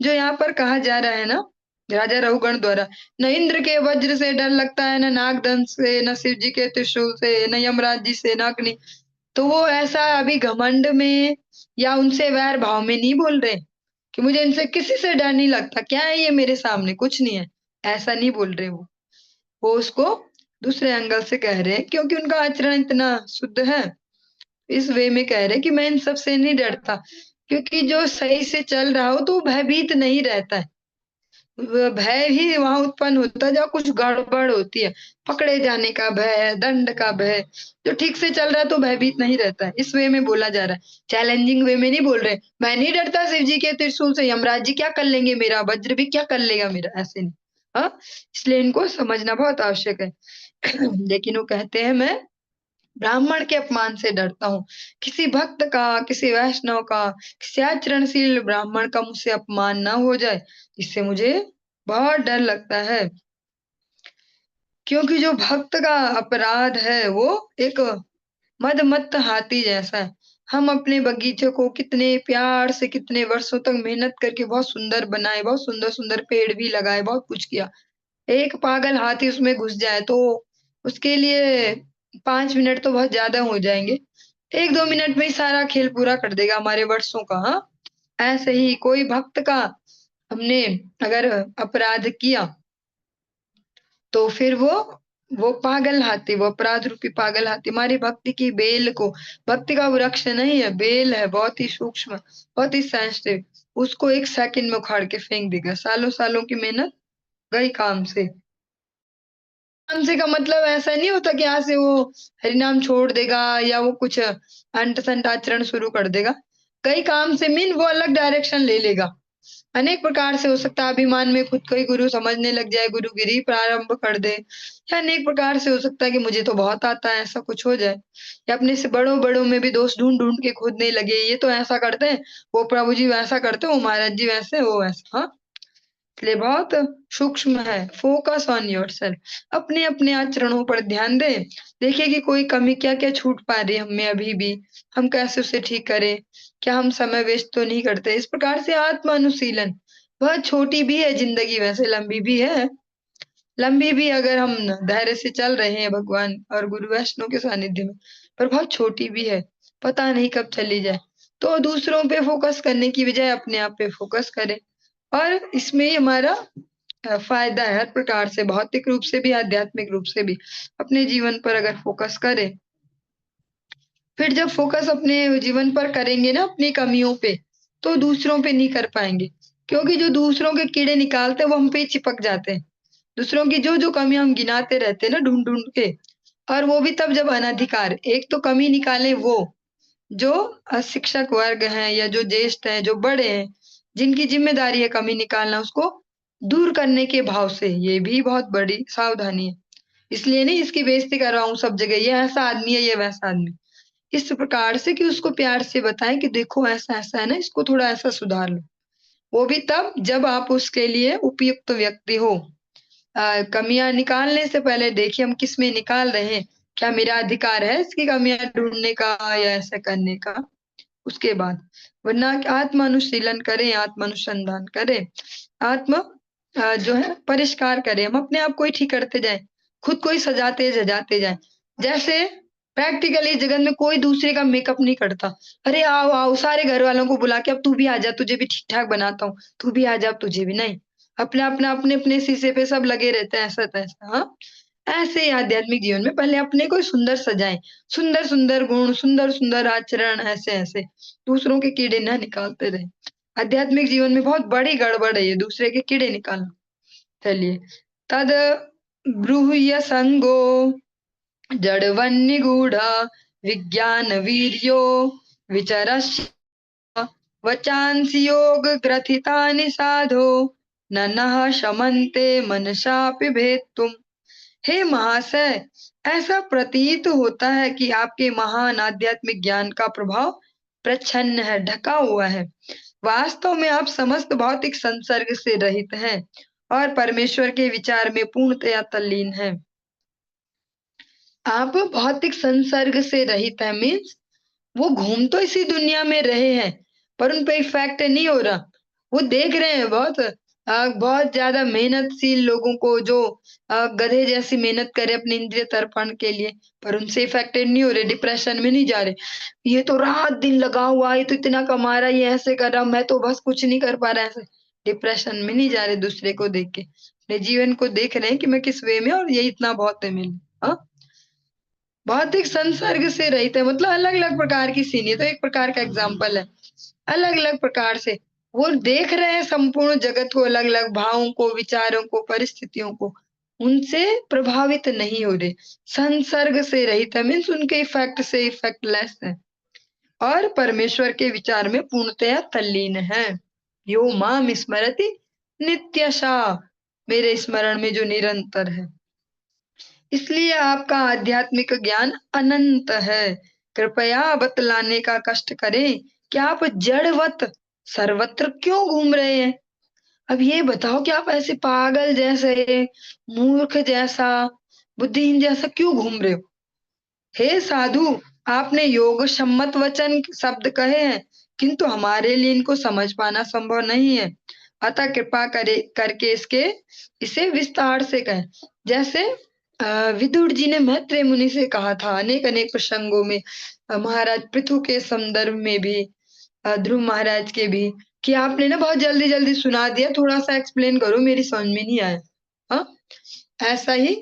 जो यहाँ पर कहा जा रहा है ना राजा रघुगण द्वारा, न इंद्र के वज्र से डर लगता है, न नागदंश से, न शिव जी के त्रिशूल से, न यमराज जी से, न अग्नि, तो वो ऐसा अभी घमंड में या उनसे वैर भाव में नहीं बोल रहे कि मुझे इनसे किसी से डर नहीं लगता, क्या है ये मेरे सामने, कुछ नहीं है, ऐसा नहीं बोल रहे वो उसको दूसरे एंगल से कह रहे हैं, क्योंकि उनका आचरण इतना शुद्ध है, इस वे में कह रहे हैं कि मैं इन सब से नहीं डरता, क्योंकि जो सही से चल रहा हो तो भयभीत नहीं रहता है, भय ही वहां उत्पन्न होता है जहाँ कुछ गड़बड़ होती है, पकड़े जाने का भय, दंड का भय। जो ठीक से चल रहा है तो भयभीत नहीं रहता है, इस वे में बोला जा रहा है, चैलेंजिंग वे में नहीं बोल रहे मैं नहीं डरता शिव जी के त्रिशूल से, यमराज जी क्या कर लेंगे मेरा, वज्र भी क्या कर लेगा मेरा, ऐसे नहीं। हाँ, इसलिए इनको समझना बहुत आवश्यक है। लेकिन वो कहते हैं मैं ब्राह्मण के अपमान से डरता हूँ, किसी भक्त का, किसी वैष्णव का, किसी आचरणशील ब्राह्मण का मुझसे अपमान ना हो जाए, इससे मुझे बहुत डर लगता है, क्योंकि जो भक्त का अपराध है वो एक मदमत्त हाथी जैसा है। हम अपने बगीचे को कितने प्यार से कितने वर्षों तक मेहनत करके बहुत सुंदर बनाए, बहुत सुंदर सुंदर पेड़ भी लगाए, बहुत कुछ किया, एक पागल हाथी उसमें घुस जाए तो उसके लिए 5 मिनट तो बहुत ज्यादा हो जाएंगे, 1-2 मिनट में ही सारा खेल पूरा कर देगा हमारे वर्षों का। हाँ, ऐसे ही कोई भक्त का हमने अगर अपराध किया तो फिर वो पागल हाथी, वो अपराध रूपी पागल हाथी हमारी भक्ति की बेल को, भक्ति का वृक्ष नहीं है, बेल है, बहुत ही सूक्ष्म, बहुत ही सेंसिटिव, उसको एक सेकंड में उखाड़ के फेंक देगा, सालों सालों की मेहनत गई काम से। काम से का मतलब ऐसा नहीं होता कि यहाँ से वो हरिनाम छोड़ देगा या वो कुछ अंट संट आचरण शुरू कर देगा, कई काम से मीन वो अलग डायरेक्शन ले लेगा, अनेक प्रकार से हो सकता है, अभिमान में खुद को ही गुरु समझने लग जाए, गुरुगिरी प्रारंभ कर दे, या अनेक प्रकार से हो सकता है कि मुझे तो बहुत आता है, ऐसा कुछ हो जाए, या अपने से बड़ों बड़ों में भी दोष ढूंढ ढूंढ के खोदने लगे, ये तो ऐसा करते हैं, वो प्रभु जी वैसा करते, वो महाराज जी वैसे, वो वैसा। हाँ, इसलिए बहुत सूक्ष्म है, फोकस ऑन योरसेल्फ, अपने अपने आचरणों पर ध्यान दें, देखिए कि कोई कमी क्या क्या छूट पा रही है हमें अभी भी, हम कैसे उसे ठीक करें, क्या हम समय वेस्ट तो नहीं करते, इस प्रकार से आत्म अनुशीलन, बहुत छोटी भी है जिंदगी, वैसे लंबी भी है, लंबी भी अगर हम धैर्य से चल रहे हैं भगवान और गुरु वैष्णव के सानिध्य में, पर बहुत छोटी भी है, पता नहीं कब चली जाए, तो दूसरों पे फोकस करने की बजाय अपने आप पे फोकस करें, और इसमें ही हमारा फायदा है हर प्रकार से, भौतिक रूप से भी आध्यात्मिक रूप से भी, अपने जीवन पर अगर फोकस करें, फिर जब फोकस अपने जीवन पर करेंगे ना अपनी कमियों पे, तो दूसरों पे नहीं कर पाएंगे, क्योंकि जो दूसरों के कीड़े निकालते हैं वो हम पे ही चिपक जाते हैं, दूसरों की जो जो कमी हम गिनाते रहते हैं ना ढूंढ ढूंढ के, और वो भी तब जब अनधिकार, एक तो कमी निकाले वो जो अशिक्षक वर्ग हैं या जो ज्येष्ठ हैं, जो बड़े हैं, जिनकी जिम्मेदारी है कमी निकालना, उसको दूर करने के भाव से, ये भी बहुत बड़ी सावधानी है, इसलिए नहीं इसकी बेइज्जती कर रहा हूँ सब जगह, ये ऐसा आदमी है, ये वैसा आदमी, इस प्रकार से कि उसको प्यार से बताएं कि देखो ऐसा ऐसा है ना, इसको थोड़ा ऐसा सुधार लो, वो भी तब जब आप उसके लिए उपयुक्त व्यक्ति हो। कमियां निकालने से पहले देखिए हम किस में निकाल रहे हैं, क्या मेरा अधिकार है इसकी कमियां ढूंढने का या ऐसा करने का, उसके बाद, वरना आत्म अनुशीलन करें, आत्म अनुसंधान करें, आत्म जो है परिष्कार करें, हम अपने आप को ही ठीक करते जाएं, खुद को ही सजाते सजाते जाएं, जैसे प्रैक्टिकली जगत में कोई दूसरे का मेकअप नहीं करता। अरे आओ आओ, सारे घर वालों को बुला के अब तू भी आ जा, तुझे भी ठीक ठाक बनाता हूँ, तू भी आ जा, अब तुझे भी नहीं। अपना अपना अपने अपने शीशे पे सब लगे रहते हैं, ऐसा तैसा। हाँ, ऐसे ही आध्यात्मिक जीवन में पहले अपने को सुंदर सजाएं, सुंदर सुंदर गुण, सुंदर सुंदर आचरण, ऐसे ऐसे दूसरों के कीड़े ना निकालते रहे। आध्यात्मिक जीवन में बहुत बड़ी गड़बड़ है ये, दूसरे के कीड़े निकालना। चलिए, तद ब्रूह्य संगो जड़वन्निगूढ़ विज्ञान वीर्यो विचरस्य वचांसि योग ग्रथितानि साधो न नः शमन्ते मनसापि भेत्तुम। हे महाशय, ऐसा प्रतीत होता है कि आपके महान आध्यात्मिक ज्ञान का प्रभाव प्रच्छन्न है, ढका हुआ है। वास्तव में आप समस्त भौतिक संसर्ग से रहित हैं और परमेश्वर के विचार में पूर्णतया तल्लीन हैं। आप भौतिक संसर्ग से रहित है मीन्स वो घूम तो इसी दुनिया में रहे हैं, पर उन पे इफेक्ट नहीं हो रहा। वो देख रहे हैं बहुत ज्यादा मेहनतशील लोगों को जो गधे जैसी मेहनत करे अपने इंद्रिय तर्पण के लिए, पर उनसे इफेक्टेड नहीं हो रहे, डिप्रेशन में नहीं जा रहे। ये तो रात दिन लगा हुआ है, ये तो इतना कमा रहा है, ये ऐसे कर रहा, मैं तो बस कुछ नहीं कर पा रहा, ऐसे डिप्रेशन में नहीं जा रहे। दूसरे को देख के अपने जीवन को देख रहे हैं कि मैं किस वे में, और ये इतना बहुत है मेरे लिए। हाँ, भौतिक संसर्ग से रहित है मतलब अलग अलग प्रकार की सीन, ये तो एक प्रकार का एग्जाम्पल है। अलग अलग प्रकार से वो देख रहे हैं संपूर्ण जगत को, अलग अलग भावों को, विचारों को, परिस्थितियों को, उनसे प्रभावित नहीं हो रहे। संसर्ग से रहित है मीन्स उनके इफेक्ट से इफेक्टलेस है और परमेश्वर के विचार में पूर्णतया तल्लीन है। यो माम स्मरति नित्यशा, मेरे स्मरण में जो निरंतर है। इसलिए आपका आध्यात्मिक ज्ञान अनंत है। कृपया बतलाने का कष्ट करें कि आप जड़वत सर्वत्र क्यों घूम रहे हैं। अब ये बताओ कि आप ऐसे पागल जैसे, मूर्ख जैसा, बुद्धिहीन जैसा क्यों घूम रहे हो। हे साधु, आपने योग सम्मत वचन शब्द कहे हैं, किंतु हमारे लिए इनको समझ पाना संभव नहीं है। अतः कृपा करे करके इसे विस्तार से कहें। जैसे विदुर जी ने मैत्रेय मुनि से कहा था अनेक अनेक प्रसंगों में, महाराज पृथु के संदर्भ में भी, ध्रुव महाराज के भी, कि आपने ना बहुत जल्दी जल्दी सुना दिया, थोड़ा सा एक्सप्लेन करो, मेरी समझ में नहीं आया। हाँ, ऐसा ही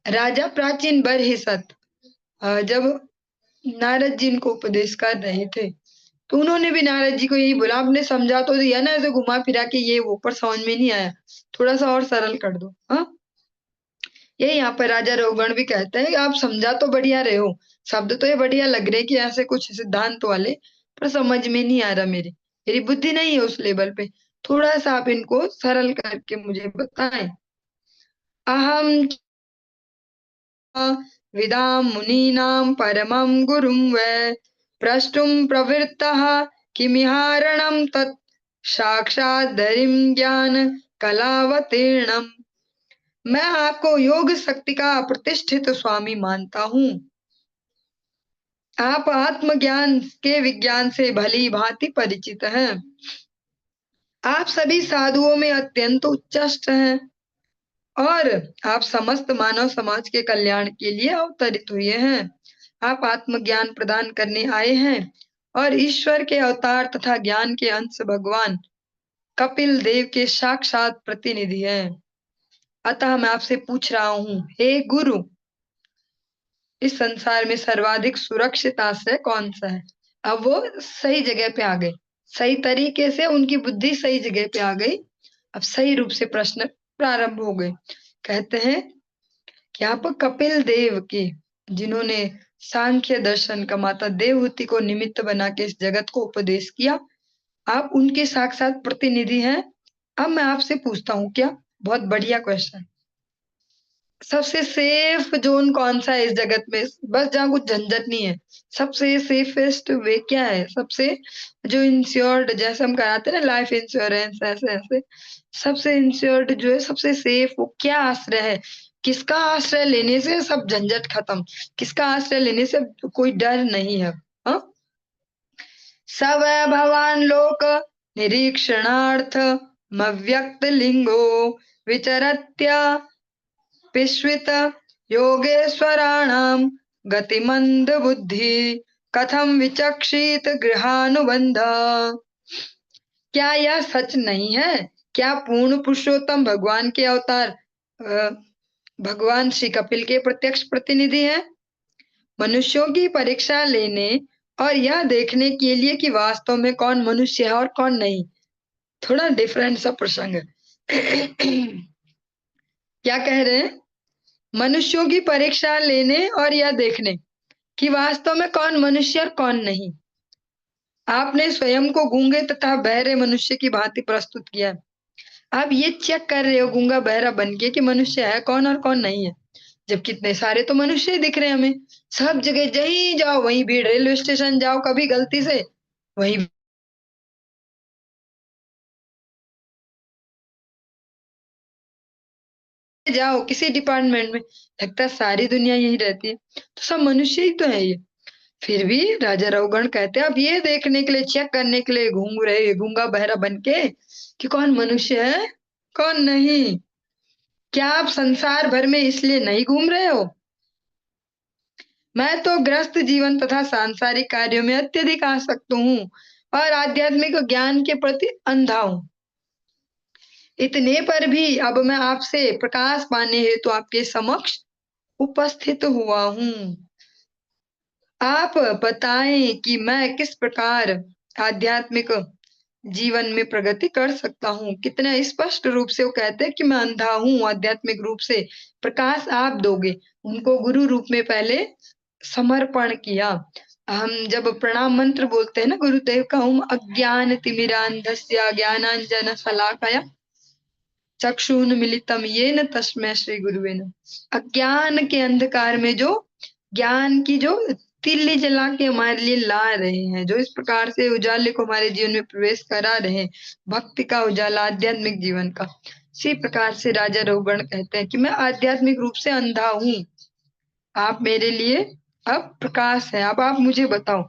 राजा प्राचीन बरहिसत जब नारद जी इनको उपदेश कर रहे थे, तो उन्होंने भी नारद जी को यही बोला, आपने समझा तो दिया ना, ऐसे घुमा फिरा के ये वो, पर समझ में नहीं आया, थोड़ा सा और सरल कर दो। हाँ, ये यहाँ पर राजा रघुगण भी कहते हैं कि आप समझा तो बढ़िया रहे हो, शब्द तो ये बढ़िया लग रहे कि ऐसे कुछ सिद्धांत वाले, पर समझ में नहीं आ रहा, मेरी बुद्धि नहीं है उस लेवल पे, थोड़ा सा आप इनको सरल करके मुझे बताएं। अहम विदां मुनीनां परमं गुरुं वै प्रष्टुं प्रवृत्तः किमिहारणं तत् साक्षाद्धरिं ज्ञान कलावतीर्णम। मैं आपको योग शक्ति का प्रतिष्ठित स्वामी मानता हूँ। आप आत्मज्ञान के विज्ञान से भली भांति परिचित हैं। आप सभी साधुओं में अत्यंत उच्चस्त हैं और आप समस्त मानव समाज के कल्याण के लिए अवतरित हुए हैं। आप आत्मज्ञान प्रदान करने आए हैं और ईश्वर के अवतार तथा ज्ञान के अंश भगवान कपिल देव के साक्षात प्रतिनिधि हैं। अतः मैं आपसे पूछ रहा हूँ, हे गुरु, इस संसार में सर्वाधिक सुरक्षित आश्रय कौन सा है। अब वो सही जगह पे आ गए, सही तरीके से उनकी बुद्धि सही जगह पे आ गई। अब सही रूप से प्रश्न प्रारंभ हो गए। कहते हैं कि आप कपिल देव के, जिन्होंने सांख्य दर्शन का माता देवहूति को निमित्त बना के इस जगत को उपदेश किया, आप उनके साक्षात प्रतिनिधि हैं। अब मैं आपसे पूछता हूँ, क्या बहुत बढ़िया क्वेश्चन, सबसे सेफ जोन कौन सा है इस जगत में, बस जहाँ कुछ झंझट नहीं है, सबसे सेफेस्ट वे क्या है, सबसे जो इंश्योर्ड, जैसे हम कराते हैं ना लाइफ इंश्योरेंस, ऐसे ऐसे सबसे इंश्योर्ड जो है, सबसे सेफ वो क्या आश्रय है, किसका आश्रय लेने से सब झंझट खत्म, किसका आश्रय लेने से कोई डर नहीं है। हाँ, सब भवान लोक निरीक्षणार्थ मव्यक्त लिंगो विचरत्या पिश्वित योगेश्वराणाम गतिमंद बुद्धि कथम विचक्षित गृहानुबंध। क्या यह सच नहीं है? क्या पूर्ण पुरुषोत्तम भगवान के अवतार भगवान श्री कपिल के प्रत्यक्ष प्रतिनिधि हैं? मनुष्यों की परीक्षा लेने और यह देखने के लिए कि वास्तव में कौन मनुष्य है और कौन नहीं। थोड़ा डिफरेंट सा प्रसंग है। क्या कह रहे हैं? मनुष्यों की परीक्षा लेने और यह देखने कि वास्तव में कौन मनुष्य और कौन नहीं। आपने स्वयं को गूंगे तथा बहरे मनुष्य की भांति प्रस्तुत किया। आप ये चेक कर रहे हो गूंगा बहरा बन के कि मनुष्य है कौन और कौन नहीं है, जब कितने सारे तो मनुष्य ही दिख रहे हैं हमें। सब जगह जहीं जाओ वहीं भीड़, रेलवे स्टेशन जाओ कभी गलती से वहीं जाओ, किसी डिपार्टमेंट में लगता है सारी दुनिया यही रहती है, तो सब मनुष्य ही तो है ये। फिर भी राजा रघुगण कहते हैं अब ये देखने के लिए, चेक करने के लिए घूम रहे गूंगा बहरा बन के कि कौन मनुष्य है कौन नहीं। क्या आप संसार भर में इसलिए नहीं घूम रहे हो? मैं तो ग्रस्त जीवन तथा सांसारिक कार्यों में अत्यधिक आसक्त हूँ और आध्यात्मिक ज्ञान के प्रति अंधा हूँ। इतने पर भी अब मैं आपसे प्रकाश पाने हेतु आपके समक्ष उपस्थित हुआ हूँ। आप बताएं कि मैं किस प्रकार आध्यात्मिक जीवन में प्रगति कर सकता हूँ। कितने स्पष्ट रूप से वो कहते हैं कि मैं अंधा हूँ, आध्यात्मिक रूप से प्रकाश आप दोगे। उनको गुरु रूप में पहले समर्पण किया। हम जब प्रणाम मंत्र बोलते हैं ना गुरुदेव का, ओम अज्ञान तिमिरांधस्य ज्ञानांजन शलाकया चक्षुन्मीलितम येन तस्मै श्री गुरुवे नमः। अज्ञान के अंधकार में जो ज्ञान की जो तिल्ली जला के हमारे लिए ला रहे हैं, जो इस प्रकार से उजाले को हमारे जीवन में प्रवेश करा रहे हैं, भक्ति का उजाला आध्यात्मिक जीवन का। इसी प्रकार से राजा रघुगण कहते हैं कि मैं आध्यात्मिक रूप से अंधा हूँ, आप मेरे लिए अब प्रकाश है। अब आप मुझे बताओ,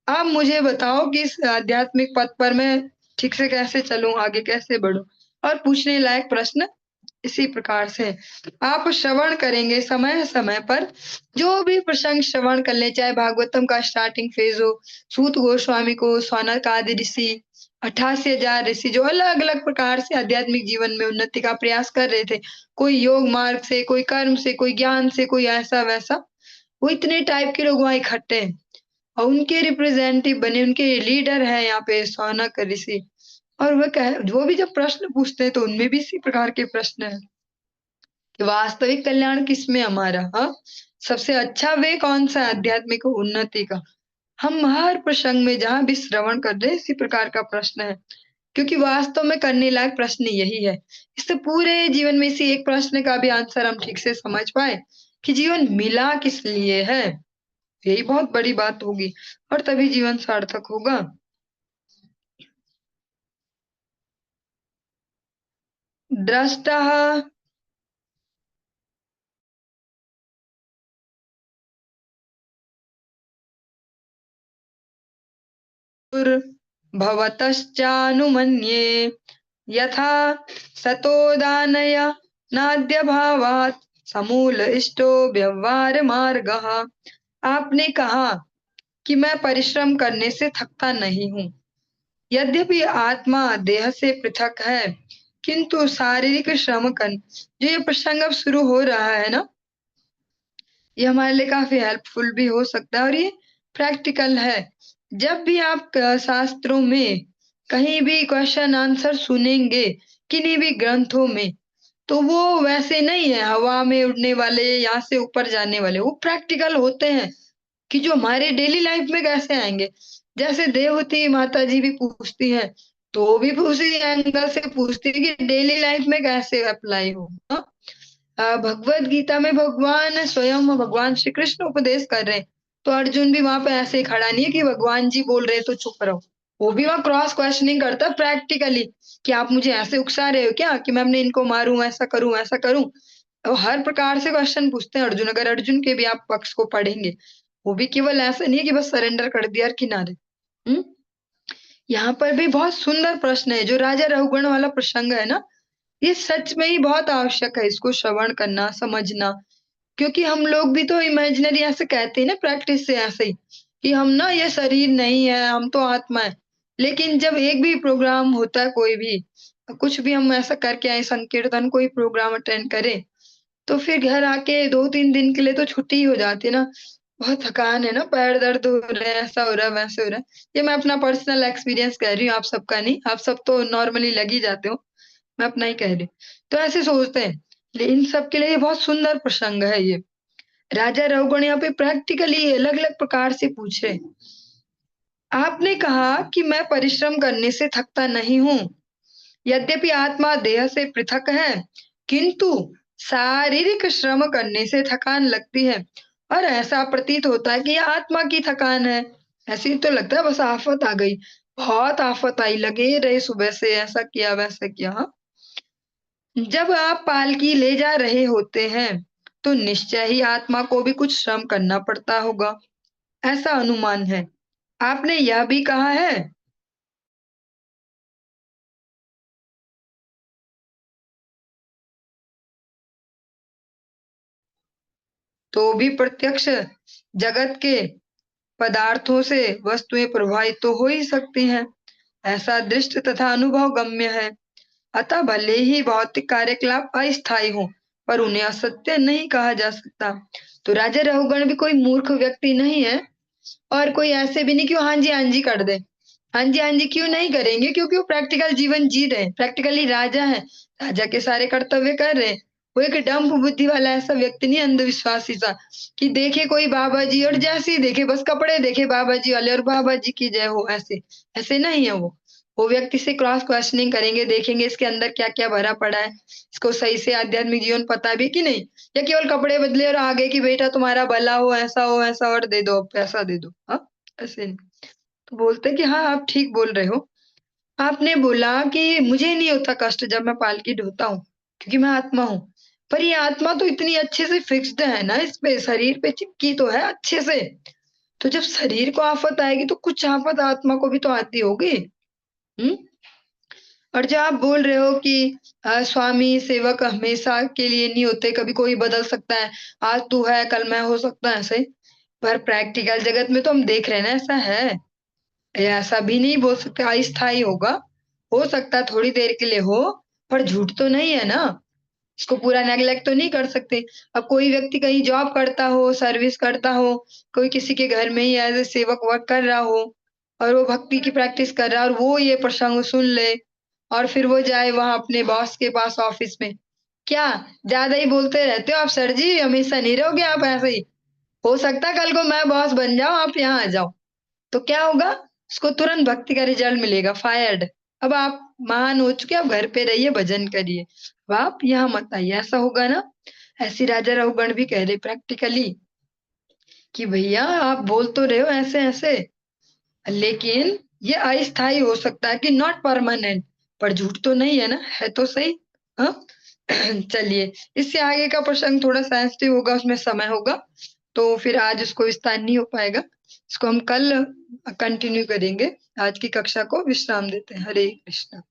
आप मुझे बताओ कि इस आध्यात्मिक पथ पर मैं ठीक से कैसे चलूं, आगे कैसे बढ़ूं। और पूछने लायक प्रश्न इसी प्रकार से आप श्रवण करेंगे समय समय पर, जो भी प्रसंग श्रवण कर ले, चाहे भागवतम का स्टार्टिंग फेज हो, सूत गोस्वामी को, सौनक आदि ऋषि, 88,000 ऋषि जो अलग अलग प्रकार से आध्यात्मिक जीवन में उन्नति का प्रयास कर रहे थे, कोई योग मार्ग से, कोई कर्म से, कोई ज्ञान से, कोई ऐसा वैसा, वो इतने टाइप के लोग वहां इकट्ठे हैं और उनके रिप्रेजेंटेटिव बने, उनके लीडर है यहाँ पे सौनक ऋषि। और वो भी जब प्रश्न पूछते हैं तो उनमें भी इसी प्रकार के प्रश्न है कि वास्तविक कल्याण किसमें हमारा, हाँ, सबसे अच्छा वे कौन सा आध्यात्मिक उन्नति का। हम हर प्रसंग में जहां भी श्रवण कर रहे हैं इसी प्रकार का प्रश्न है, क्योंकि वास्तव में करने लायक प्रश्न यही है। इससे पूरे जीवन में इसी एक प्रश्न का भी आंसर हम ठीक से समझ पाए कि जीवन मिला किस लिए है, यही बहुत बड़ी बात होगी और तभी जीवन सार्थक होगा। दृष्टः भवतश्चानुमन्ये यथा सतोदानय नाद्य भावात् समूल इष्टो व्यवहार मार्गः। आपने कहा कि मैं परिश्रम करने से थकता नहीं हूँ, यद्यपि आत्मा देह से पृथक है, किंतु शारीरिक श्रम कर, जो ये प्रसंग अब शुरू हो रहा है ना, ये हमारे लिए काफी हेल्पफुल भी हो सकता है और ये प्रैक्टिकल है। जब भी आप शास्त्रों में कहीं भी क्वेश्चन आंसर सुनेंगे, किन्हीं भी ग्रंथों में, तो वो वैसे नहीं है हवा में उड़ने वाले, यहाँ से ऊपर जाने वाले, वो प्रैक्टिकल होते हैं कि जो हमारे डेली लाइफ में कैसे आएंगे। जैसे देवहूति माता जी भी पूछती हैं, तो वो भी उसी एंगल से पूछती है कि डेली लाइफ में कैसे अप्लाई हो। भगवत गीता में भगवान स्वयं, भगवान श्री कृष्ण उपदेश कर रहे हैं, तो अर्जुन भी वहां पे ऐसे ही खड़ा नहीं है कि भगवान जी बोल रहे हैं तो चुप रहो। वो भी वहां क्रॉस क्वेश्चनिंग करता है प्रैक्टिकली कि आप मुझे ऐसे उकसा रहे हो क्या कि मैं अपने इनको मारूं, ऐसा करूं वैसा करूं। वो हर प्रकार से क्वेश्चन पूछते हैं अर्जुन। अगर अर्जुन के भी आप पक्ष को पढ़ेंगे, वो भी केवल ऐसा नहीं है कि बस सरेंडर कर दिया और किनारे। हम्म यहाँ पर भी बहुत सुंदर प्रश्न है, जो राजा रघुगण वाला प्रसंग है ना, ये सच में ही बहुत आवश्यक है इसको श्रवण करना, समझना। क्योंकि हम लोग भी तो इमेजिनरी ऐसे कहते हैं ना प्रैक्टिस से ऐसे ही, कि हम ना ये शरीर नहीं है, हम तो आत्मा है। लेकिन जब एक भी प्रोग्राम होता है कोई भी, कुछ भी हम ऐसा करके आए संकीर्तन कोई प्रोग्राम अटेंड करें, तो फिर घर आके 2-3 दिन के लिए तो छुट्टी ही हो जाती है ना। बहुत थकान है ना, पैर दर्द हो रहे हैं, ऐसा हो रहा है, वैसे हो रहा है। ये मैं अपना पर्सनल एक्सपीरियंस कह रही हूँ, आप सबका नहीं, आप सब तो नॉर्मली लग ही जाते हो। मैं अपना ही कह रही हूँ। तो ऐसे सोचते हैं, इन सब के लिए ये बहुत सुंदर प्रसंग है ये। राजा रघुगण यहाँ पे प्रैक्टिकली अलग-अलग प्रकार से पूछ रहे हैं। आपने कहा कि मैं परिश्रम करने से थकता नहीं हूँ। यद्यपि आत्मा देह से पृथक है, किंतु शारीरिक श्रम करने से थकान लगती है और ऐसा प्रतीत होता है कि ये आत्मा की थकान है। ऐसे ही तो लगता है बस आफत आ गई, बहुत आफत आई, लगे रहे सुबह से ऐसा किया वैसा किया। हाँ? जब आप पालकी ले जा रहे होते हैं, तो निश्चय ही आत्मा को भी कुछ श्रम करना पड़ता होगा, ऐसा अनुमान है। आपने यह भी कहा है। तो भी प्रत्यक्ष जगत के पदार्थों से वस्तुएं प्रभावित तो हो ही सकती हैं। ऐसा दृष्ट तथा अनुभव गम्य है। अतः भले ही भौतिक कार्यकलाप अस्थायी हो, पर उन्हें असत्य नहीं कहा जा सकता। तो राजा रघुगण भी कोई मूर्ख व्यक्ति नहीं है, और कोई ऐसे भी नहीं कि वो हाँ जी कर दे। हाँ जी क्यों नहीं करेंगे? क्योंकि वो प्रैक्टिकल जीवन जी रहे हैं, प्रैक्टिकली राजा है, राजा के सारे कर्तव्य कर रहे हैं। वो एक डम्ब बुद्धि वाला ऐसा व्यक्ति नहीं, अंधविश्वासी सा, कि देखे कोई बाबा जी और जैसे ही देखे बस कपड़े देखे बाबा जी वाले और बाबा जी की जय हो, ऐसे ऐसे नहीं है वो। वो व्यक्ति से क्रॉस क्वेश्चनिंग करेंगे, देखेंगे इसके अंदर क्या क्या भरा पड़ा है, इसको सही से आध्यात्मिक जीवन पता भी कि नहीं, या केवल कपड़े बदले और आगे की बेटा तुम्हारा भला हो ऐसा और दे दो, पैसा दे दो। हाँ, ऐसे नहीं। तो बोलते कि हाँ, आप ठीक बोल रहे हो। आपने बोला कि मुझे नहीं होता कष्ट जब मैं पालकी ढोता हूँ, क्योंकि मैं आत्मा हूँ। पर ये आत्मा तो इतनी अच्छे से फिक्स्ड है ना, इस पे शरीर पे चिपकी तो है अच्छे से। तो जब शरीर को आफत आएगी तो कुछ आफत आत्मा को भी तो आती होगी। हुँ? और जो आप बोल रहे हो कि स्वामी सेवक हमेशा के लिए नहीं होते, कभी कोई बदल सकता है। आज तू है, कल मैं हो सकता है ऐसे। पर प्रैक्टिकल जगत में तो हम देख रहे हैं ना ऐसा है। ऐसा भी नहीं बोल सकते अस्थायी होगा, हो सकता है थोड़ी देर के लिए हो, पर झूठ तो नहीं है ना, इसको पूरा नेगलेक्ट तो नहीं कर सकते। अब कोई व्यक्ति कहीं जॉब करता हो, सर्विस करता हो, कोई किसी के घर में ही एज़ अ सेवक वर्क कर रहा हो और वो भक्ति की प्रैक्टिस कर रहा है और वो ये प्रसंग सुन ले और फिर वो जाए वहाँ अपने बॉस के पास ऑफिस में। क्या ज़्यादा ही बोलते रहते हो आप सर जी, हमेशा नहीं रहोगे आप ऐसे ही। हो सकता है कल को मैं बॉस बन जाऊँ, आप यहाँ आ जाओ। तो क्या होगा? उसको तुरंत भक्ति का रिजल्ट मिलेगा, फायर्ड। अब आप महान हो चुके, आप घर पे रहिए, भजन करिए। अब आप यहाँ मत आइए, ऐसा होगा ना? ऐसे राजा रघुगण भी कह रहे प्रैक्टिकली कि भैया आप बोल तो रहे हो ऐसे-ऐसे, लेकिन ये अस्थायी हो सकता है कि नॉट परमानेंट, पर झूठ तो नहीं है ना? है तो सही। हाँ? चलिए, इससे आगे का प्रसंग थोड़ा सेंसिटिव होगा, उसमें समय होगा, तो फिर आज उसको विस्तार नहीं हो पाएगा। इसको हम कल कंटिन्यू करेंगे। आज की कक्षा को विश्राम देते हैं। हरे कृष्णा।